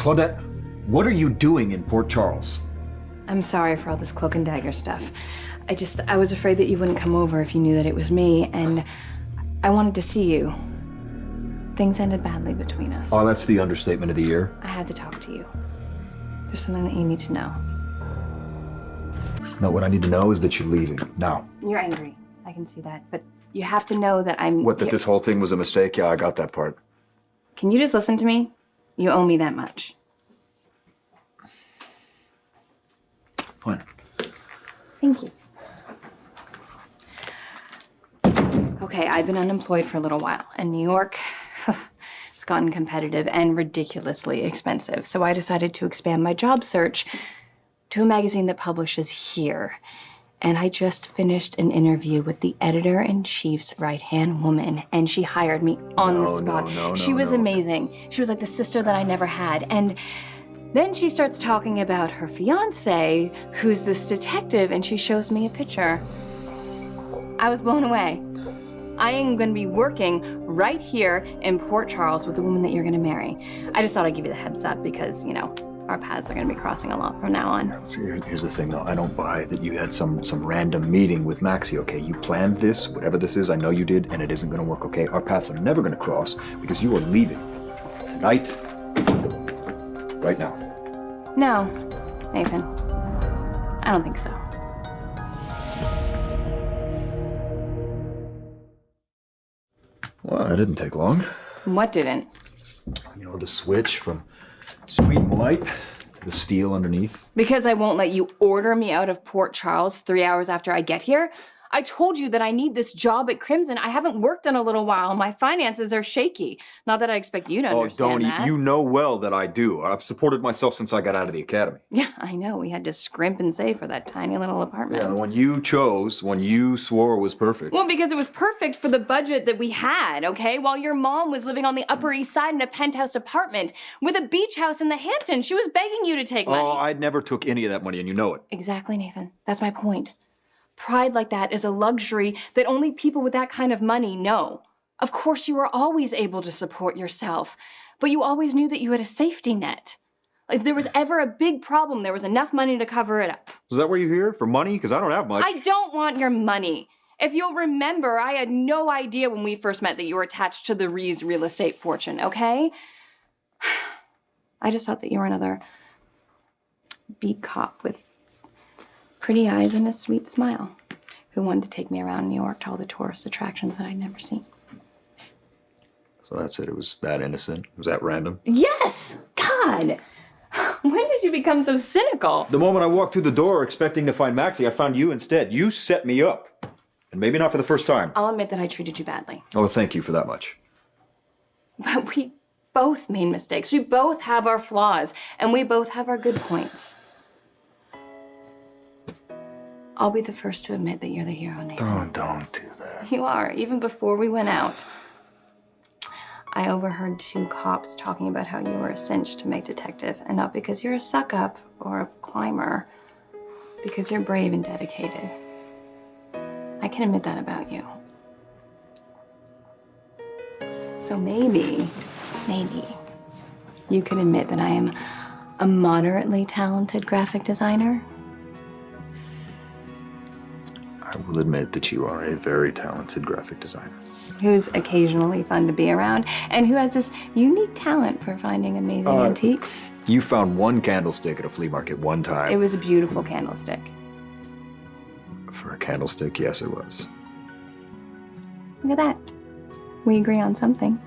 Claudette, what are you doing in Port Charles? I'm sorry for all this cloak and dagger stuff. I was afraid that you wouldn't come over if you knew that it was me, and I wanted to see you. Things ended badly between us. Oh, that's the understatement of the year. I had to talk to you. There's something that you need to know. No, what I need to know is that you're leaving, now. You're angry. I can see that. But you have to know that I'm... What, that this whole thing was a mistake? Yeah, I got that part. Can you just listen to me? You owe me that much. Fine. Thank you. Okay, I've been unemployed for a little while, and New York, it's gotten competitive and ridiculously expensive. So I decided to expand my job search to a magazine that publishes here. And I just finished an interview with the editor-in-chief's right-hand woman, and she hired me on the spot. She was amazing. She was like the sister that I never had. And then she starts talking about her fiance, who's this detective, and she shows me a picture. I was blown away. I am gonna be working right here in Port Charles with the woman that you're gonna marry. I just thought I'd give you the heads up because, you know, our paths are gonna be crossing a lot from now on. So here's the thing, though. I don't buy that you had some random meeting with Maxie, okay? You planned this, whatever this is, I know you did, and it isn't gonna work, okay? Our paths are never gonna cross because you are leaving. Tonight, right now. No, Nathan. I don't think so. Well, that didn't take long. What didn't? You know, the switch from sweet and light to the steel underneath. Because I won't let you order me out of Port Charles 3 hours after I get here? I told you that I need this job at Crimson. I haven't worked in a little while. My finances are shaky. Not that I expect you to understand that. You know well that I do. I've supported myself since I got out of the academy. Yeah, I know. We had to scrimp and save for that tiny little apartment. Yeah, the one you chose, when you swore was perfect. Well, because it was perfect for the budget that we had, okay? While your mom was living on the Upper East Side in a penthouse apartment with a beach house in the Hamptons. She was begging you to take money. Oh, I never took any of that money, and you know it. Exactly, Nathan. That's my point. Pride like that is a luxury that only people with that kind of money know. Of course, you were always able to support yourself, but you always knew that you had a safety net. If there was ever a big problem, there was enough money to cover it up. Is that why you're here? For money? Because I don't have much. I don't want your money. If you'll remember, I had no idea when we first met that you were attached to the Rees real estate fortune, okay? I just thought that you were another beat cop with pretty eyes and a sweet smile, who wanted to take me around New York to all the tourist attractions that I'd never seen. So that's it. It was that innocent. It was that random. Yes! God! When did you become so cynical? The moment I walked through the door expecting to find Maxie, I found you instead. You set me up. And maybe not for the first time. I'll admit that I treated you badly. Oh, thank you for that much. But we both made mistakes. We both have our flaws, and we both have our good points. I'll be the first to admit that you're the hero, Nathan. Don't do that. You are, even before we went out. I overheard 2 cops talking about how you were a cinch to make detective, and not because you're a suck-up or a climber, because you're brave and dedicated. I can admit that about you. So maybe you can admit that I am a moderately talented graphic designer. I will admit that you are a very talented graphic designer. Who's occasionally fun to be around, and who has this unique talent for finding amazing antiques. You found one candlestick at a flea market one time. It was a beautiful candlestick. For a candlestick, yes, it was. Look at that. We agree on something.